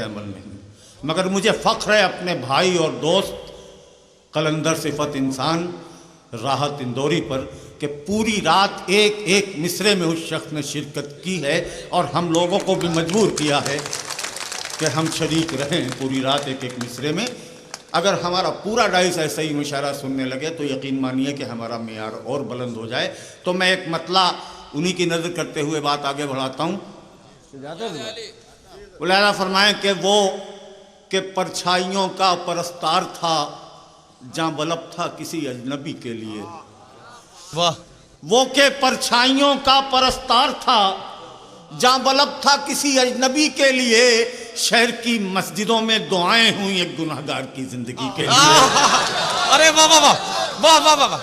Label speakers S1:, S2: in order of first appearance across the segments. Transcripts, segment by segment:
S1: अमल नहीं, मगर मुझे फ़ख्र है अपने भाई और दोस्त कलंदर सिफत इंसान राहत इंदौरी पर कि पूरी रात एक एक मिसरे में उस शख्स ने शिरकत की है और हम लोगों को भी मजबूर किया है कि हम शरीक रहें पूरी रात एक एक मिसरे में। अगर हमारा पूरा डाइस ऐसा ही मुशायरा सुनने लगे तो यकीन मानिए कि हमारा मेयार और बुलंद हो जाए। तो मैं एक मतला उन्हीं की नज़र करते हुए बात आगे बढ़ाता हूँ। बुलाया फरमाएं कि वो के परछाइयों का परस्तार था जहाँ बलब था किसी अजनबी के लिए।
S2: वाह।
S1: वो के परछाइयों का परस्तार था जहाँ बलब था किसी अजनबी के लिए। शहर की मस्जिदों में दुआएं हुई एक गुनाहगार की जिंदगी के लिए।
S2: अरे वाह वाह वाह वाह वाह वाह।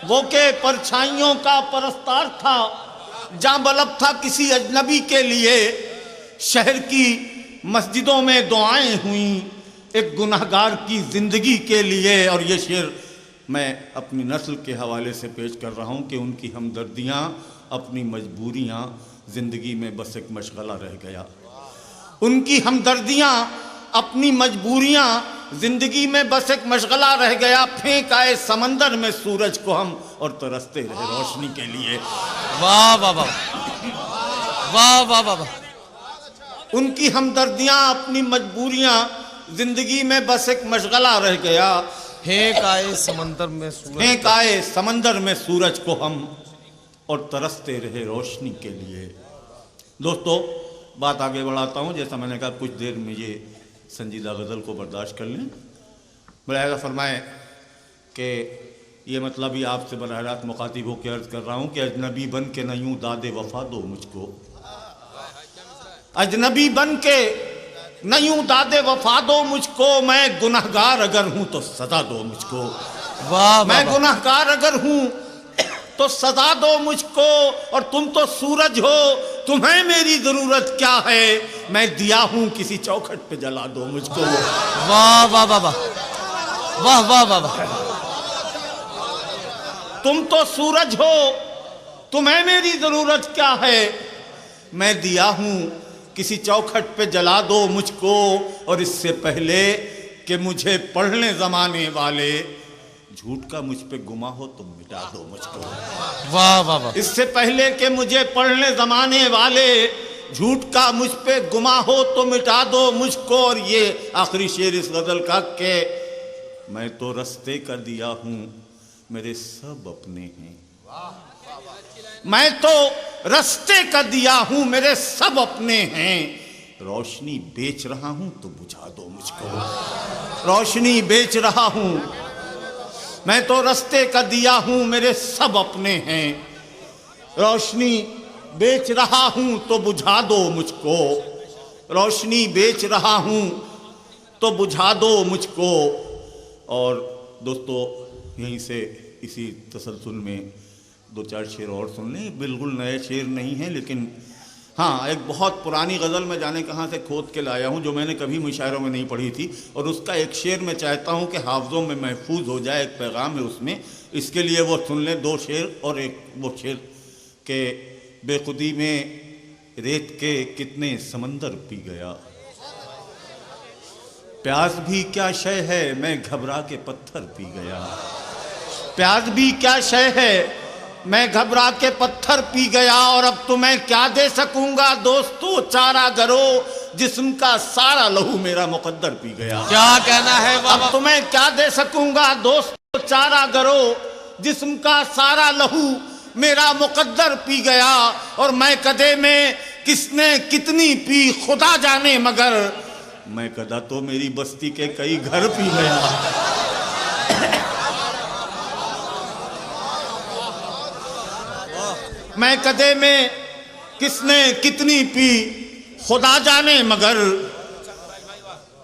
S1: वो के परछाइयों का परस्तार था जहाँ बलब था किसी अजनबी के लिए। शहर की मस्जिदों में दुआएं हुई एक गुनाहगार की ज़िंदगी के लिए। और ये शेर मैं अपनी नस्ल के हवाले से पेश कर रहा हूँ कि उनकी हमदर्दियाँ अपनी मजबूरियाँ ज़िंदगी में बस एक मशगला रह गया। उनकी हमदर्दियाँ अपनी मजबूरियाँ ज़िंदगी में बस एक मशगला रह गया। फेंक आए समंदर में सूरज को हम और तरसते रहे रोशनी के लिए।
S2: वाह वाह वाह वाह वाह वाह वाह।
S1: उनकी हमदर्दियाँ अपनी मजबूरियाँ ज़िंदगी में बस एक मशगला रह गया।
S2: फेंक आए समंदर में सूरज,
S1: फेंक आए समंदर में सूरज को हम और तरसते रहे रोशनी के लिए। दोस्तों बात आगे बढ़ाता हूँ। जैसा मैंने कहा कुछ देर में ये संजीदा गज़ल को बर्दाश्त कर लें। बराह फरमाएँ कि ये मतलब ही आपसे बराह रास्त मुखातिब होकर अर्ज़ कर रहा हूँ कि अजनबी बन के न यूँ दादे वफा दो मुझको। अजनबी बन के न यूँ दादे वफा दो मुझको। मैं गुनहगार अगर हूँ तो सजा दो मुझको।
S2: वाह
S1: मैं गुनहगार अगर हूँ तो सजा दो मुझको। और तुम तो सूरज हो, तुम्हें मेरी ज़रूरत क्या है। मैं दिया हूँ किसी चौखट पे जला दो मुझको।
S2: वाह वाह वाह वाह वाह वाह वाह वाह।
S1: तुम तो सूरज हो, तुम्हें मेरी ज़रूरत क्या है। मैं दिया हूँ किसी चौखट पे जला दो मुझको। और इससे पहले कि मुझे पढ़ने ज़माने वाले झूठ का मुझ पे गुमा हो तो मिटा दो मुझको।
S2: वाह वाह वाह।
S1: इससे पहले कि मुझे पढ़ने ज़माने वाले झूठ का मुझ पे गुमा हो तो मिटा दो मुझको। और ये आखिरी शेर इस गज़ल का कि मैं तो रास्ते का दिया हूँ मेरे सब अपने हैं। मैं तो रास्ते का दिया हूँ मेरे सब अपने हैं। रोशनी बेच रहा हूँ तो बुझा दो मुझको। रोशनी बेच रहा हूँ, मैं तो रास्ते का दिया हूँ मेरे सब अपने हैं। रोशनी बेच रहा हूँ तो बुझा दो मुझको। रोशनी बेच रहा हूँ तो बुझा दो मुझको। और दोस्तों यहीं से इसी तसलसल में दो चार शेर और सुन लें। बिल्कुल नए शेर नहीं हैं, लेकिन हाँ एक बहुत पुरानी गज़ल में जाने कहाँ से खोद के लाया हूँ जो मैंने कभी मुशायरों में नहीं पढ़ी थी। और उसका एक शेर मैं चाहता हूँ कि हाफ़ज़ों में महफूज हो जाए, एक पैगाम है उसमें, इसके लिए वो सुन लें। दो शेर और एक वो शेर के बेखुदी में रेत के कितने समंदर पी गया। प्यास भी क्या शय है मैं घबरा के पत्थर पी गया। प्यास भी क्या शय है मैं घबरा के पत्थर पी गया। और अब तुम्हें क्या दे सकूंगा दोस्तों चारा गरो, जिस्म का सारा लहू मेरा मुकद्दर पी गया।
S2: क्या कहना है
S1: अब तुम्हें क्या दे सकूंगा दोस्तों चारा गरो, जिस्म का सारा लहू मेरा मुकद्दर पी गया। और मैं कदे में किसने कितनी पी खुदा जाने, मगर मैं कदा तो मेरी बस्ती के कई घर पी गया। मैं कदे में किसने कितनी पी खुदा जाने, मगर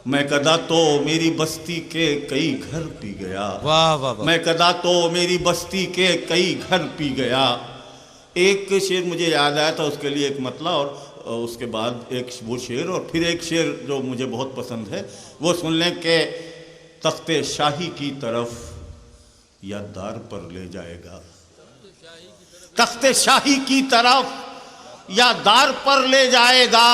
S1: मैं कदा तो मेरी बस्ती के कई घर पी गया।
S2: वाह वाह वाह।
S1: मैं कदा तो मेरी बस्ती के कई घर पी गया। एक शेर मुझे याद आया था, उसके लिए एक मतला और उसके बाद एक वो शेर और फिर एक शेर जो मुझे बहुत पसंद है वो सुन लें कि तख्ते शाही की तरफ या दार पर ले जाएगा। तख्ते शाही की तरफ या दार पर ले जाएगा।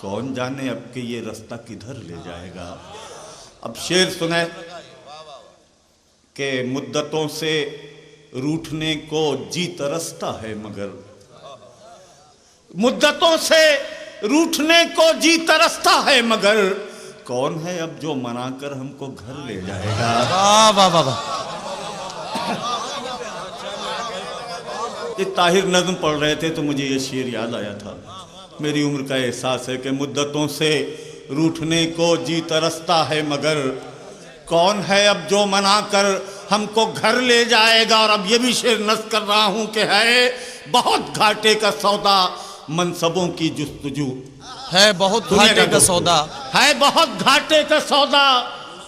S1: कौन जाने अब के ये रास्ता किधर ले जाएगा। अब शेर सुने कि मुद्दतों से रूठने को जी तरसता है मगर, मुद्दतों से रूठने को जी तरसता है मगर, कौन है अब जो मनाकर हमको घर ले जाएगा।
S2: वाह वाह वाह वाह।
S1: ये ताहिर नज़्म पढ़ रहे थे तो मुझे ये शेर याद आया था। मेरी उम्र का एहसास है कि मुद्दतों से रूठने को जी तरसता है मगर, कौन है अब जो मनाकर हमको घर ले जाएगा। और अब ये भी शेर नज़्म कर रहा हूं कि है बहुत घाटे का सौदा मनसबों की जुस्तजू,
S2: है बहुत घाटे का सौदा,
S1: है बहुत घाटे का सौदा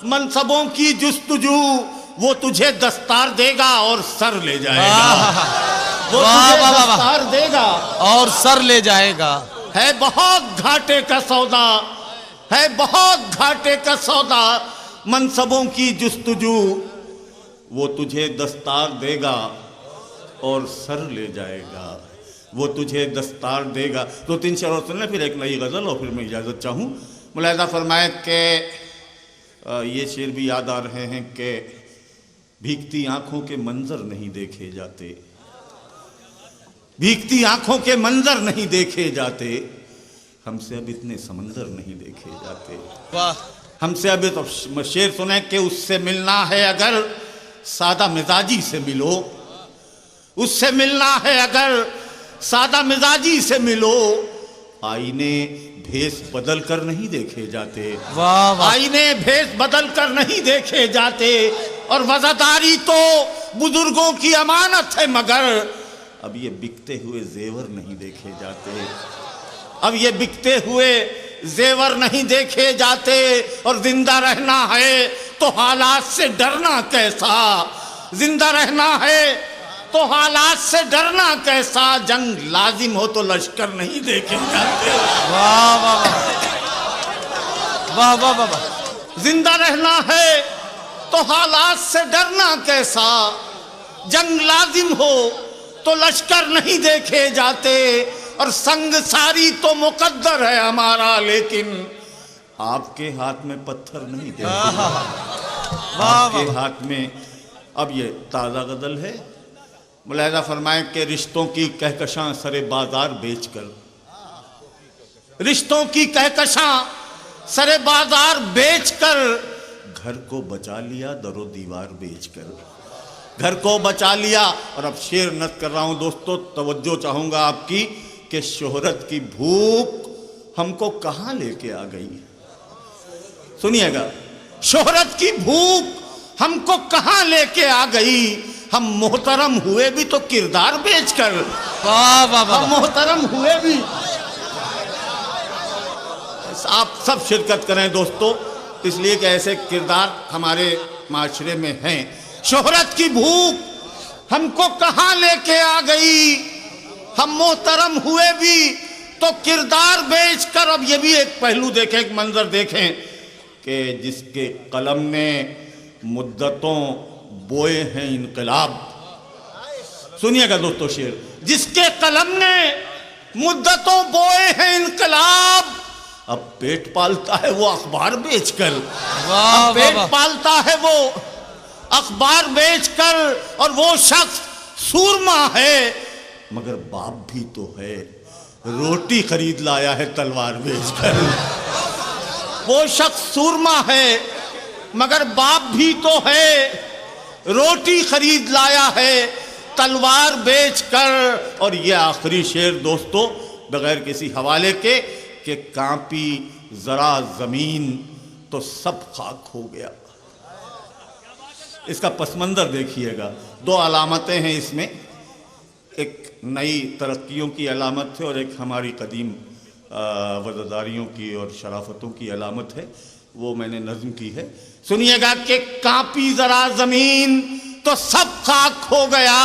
S1: मनसबों की जुस्तजू, वो तुझे दस्तार देगा और सर ले जाएगा। वो तुझे दस्तार देगा
S2: और सर ले जाएगा।
S1: है बहुत घाटे का सौदा, है बहुत घाटे का सौदा मनसबों की जुस्तजू, वो तुझे दस्तार देगा और सर ले जाएगा। वो तुझे दस्तार देगा। 2-3 शेर और सुन ले, फिर एक नई गज़ल और फिर मैं इजाज़त चाहूँ। मुलाहिज़ा फरमाए कि ये शेर भी याद आ रहे हैं कि भीगती आंखों के मंजर नहीं देखे जाते, भीगती आंखों के मंजर नहीं देखे जाते, हमसे अब इतने समंदर नहीं देखे जाते।
S2: वाह।
S1: हमसे अब तो शेर सुने कि उससे मिलना है अगर सादा मिजाजी से मिलो, उससे मिलना है अगर सादा मिजाजी से मिलो, आईने भेस बदल कर नहीं देखे जाते।
S2: वाह वाह।
S1: आईने भेस बदल कर नहीं देखे जाते, और वज़ादारी तो बुजुर्गों की अमानत है मगर, अब ये बिकते हुए जेवर नहीं देखे जाते। अब ये बिकते हुए जेवर नहीं देखे जाते। और जिंदा रहना है तो हालात से डरना कैसा, जिंदा रहना है तो हालात से डरना कैसा, जंग लाजिम हो तो लश्कर नहीं देखे जाते।
S2: वाह वाह वाह वाह वाह वाह।
S1: जिंदा रहना है तो हालात से डरना कैसा, जंग लाजिम हो तो लश्कर नहीं देखे जाते। और संग सारी तो मुकद्दर है हमारा, लेकिन आपके हाथ में पत्थर नहीं देते, आपके हाथ में। अब ये ताज़ा गज़ल है। मुलाहिज़ा फरमाएं कि रिश्तों की कहकशां सरे बाजार बेचकर, रिश्तों की कहकशां सरे बाजार बेचकर, घर को बचा लिया दरो दीवार बेचकर, घर को बचा लिया। और अब शेर नज़्म कर रहा हूं दोस्तों, तवज्जो चाहूंगा आपकी कि शोहरत की भूख हमको कहां लेके आ गई। सुनिएगा, शोहरत की भूख हमको कहां लेके आ गई। हम मोहतरम हुए भी तो किरदार बेचकर,
S2: वाह वाह वाह।
S1: हम मोहतरम हुए भी। आप सब शिरकत करें दोस्तों, इसलिए कि ऐसे किरदार हमारे माशरे में हैं। शोहरत की भूख हमको कहां लेके आ गई, हम मोहतरम हुए भी तो किरदार बेचकर। अब ये भी एक पहलू देखें, एक मंजर देखें कि जिसके कलम ने मुद्दतों बोए हैं इनकलाब। सुनिएगा दोस्तों शेर, जिसके कलम ने मुद्दतों बोए हैं इनकलाब, अब पेट पालता है वो अखबार बेचकर।
S2: वाह
S1: पेट
S2: वाह।
S1: पालता है वो अखबार बेचकर। और वो शख्स सूरमा है मगर बाप भी तो है, रोटी खरीद लाया है तलवार बेचकर। वो शख्स सूरमा है मगर बाप भी तो है, रोटी खरीद लाया है तलवार बेचकर। और ये आखिरी शेर दोस्तों, बगैर किसी हवाले के, कि कांपी जरा जमीन तो सब खाक हो गया। इसका पसमंदर देखिएगा। 2 अलामतें हैं इसमें, एक नई तरक्कियों की अलामत है और एक हमारी कदीम वज़ादारियों की और शराफतों की अलामत है। वो मैंने नज़्म की है, सुनिएगा कि कांपी जरा जमीन तो सब खाक हो गया।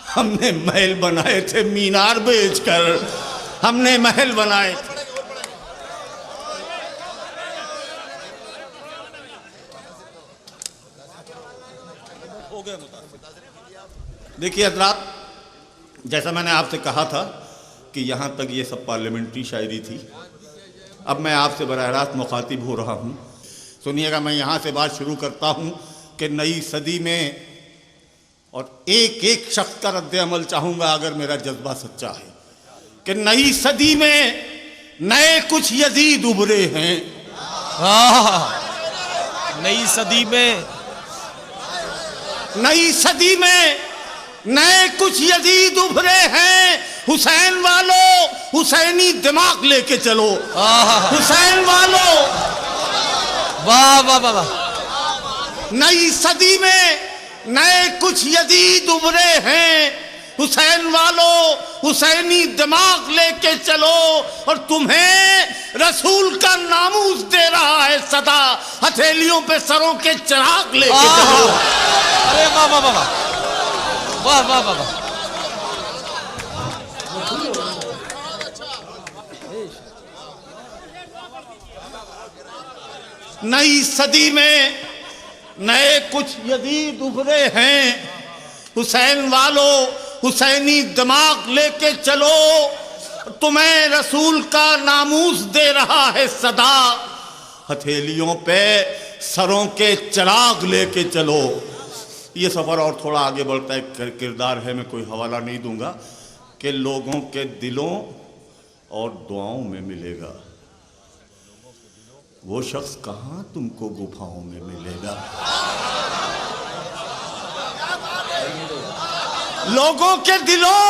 S1: हमने महल बनाए थे मीनार बेचकर, हमने महल बनाए थे। देखिए हज़रात, जैसा मैंने आपसे कहा था कि यहाँ तक ये सब पार्लियामेंट्री शायरी थी, अब मैं आपसे बराह रास्त मुखातिब हो रहा हूँ। सुनिएगा, मैं यहाँ से बात शुरू करता हूँ कि नई सदी में, और एक एक शख्स का रद्द अमल चाहूँगा अगर मेरा जज्बा सच्चा है, कि नई सदी में नए कुछ यजीद उभरे हैं।
S2: नई सदी में,
S1: नई सदी में नए कुछ यजीद उभरे हैं। हुसैन वालों, हुसैनी दिमाग लेके चलो। हुसैन वालों,
S2: वाह वाह वाह वाह।
S1: नई सदी में नए कुछ यजीद उभरे हैं। हुसैन वालों, हुसैनी दिमाग लेके चलो, और तुम्हें रसूल का नामूस दे रहा है सदा। हथेलियों पे सरों के चिराग लेके चलो।
S2: अरे वाह वाह वाह वाह वाह वाह वाह।
S1: नई सदी में नए कुछ यजीद उभरे हैं। हुसैन वालों, हुसैनी दिमाग लेके चलो, तुम्हें रसूल का नामूस दे रहा है सदा। हथेलियों पे सरों के चिराग लेके चलो। ये सफ़र और थोड़ा आगे बढ़ता है, किरदार है, मैं कोई हवाला नहीं दूंगा, कि लोगों के दिलों और दुआओं में मिलेगा। वो शख्स कहाँ तुमको गुफाओं में मिलेगा। लोगों के दिलों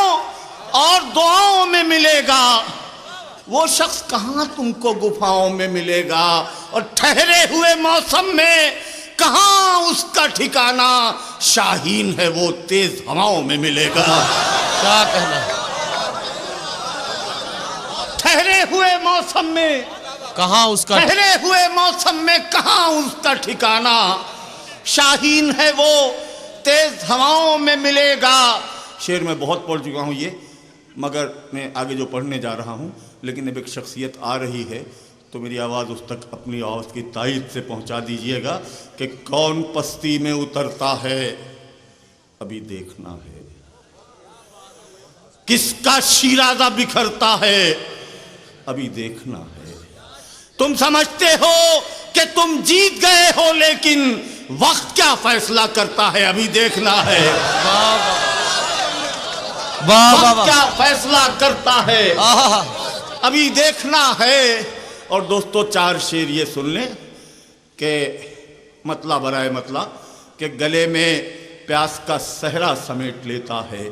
S1: और दुआओं में मिलेगा। वो शख्स कहाँ तुमको गुफाओं में मिलेगा। और ठहरे हुए मौसम में कहाँ उसका ठिकाना। शाहीन है वो तेज हवाओं में मिलेगा।
S2: क्या कहना।
S1: ठहरे हुए मौसम में
S2: कहाँ उसका,
S1: ठहरे हुए मौसम में कहाँ उसका ठिकाना। शाहीन है वो तेज हवाओं में मिलेगा। शेर में बहुत पढ़ चुका हूँ ये, मगर मैं आगे जो पढ़ने जा रहा हूँ, लेकिन अब एक शख्सियत आ रही है तो मेरी आवाज़ उस तक अपनी आवाज़ की तायद से पहुँचा दीजिएगा कि कौन पस्ती में उतरता है अभी देखना है। किसका शिराजा बिखरता है अभी देखना है। तुम समझते हो कि तुम जीत गए हो, लेकिन वक्त क्या फैसला करता है अभी देखना है। वक्त क्या फैसला करता है अभी देखना है। और दोस्तों, चार शेर ये सुन लें कि मतला बराए मतला, कि गले में प्यास का सहरा समेट लेता है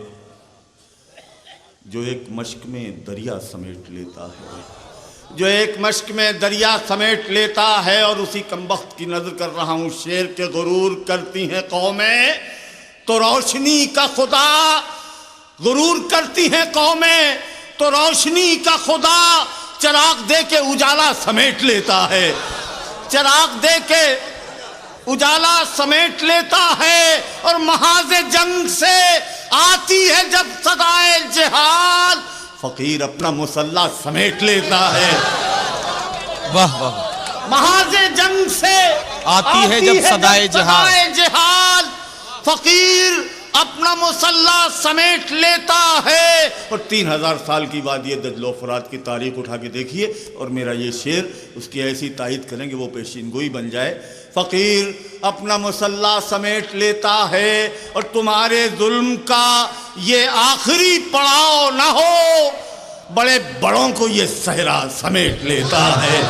S1: जो एक मश्क में दरिया समेट लेता है। जो एक मश्क में दरिया समेट लेता है। और उसी कमबख्त की नजर कर रहा हूं। शेर के गुरूर करती हैं कौमें तो रोशनी का खुदा, गुरूर करती हैं कौमें तो रोशनी का खुदा चिराग दे के उजाला समेट लेता है। चिराग दे के उजाला समेट लेता है। और महाज़े जंग से आती है जब सदाए जिहाद, फकीर अपना मुसल्ला समेट लेता है।
S2: वाह वाह।
S1: महाज़े जंग से
S2: आती है जब सदाए
S1: जिहाद, फकीर अपना मुसल्ला समेट लेता है। और 3000 साल की बाद ये दजलो फरात की तारीख उठा के देखिए, और मेरा ये शेर उसकी ऐसी तायद करेंगे वो पेशीनगोई बन जाए। फकीर अपना मुसल्ला समेट लेता है और तुम्हारे जुल्म का ये आखिरी पड़ाव ना हो, बड़े बड़ों को ये सहरा समेट लेता है।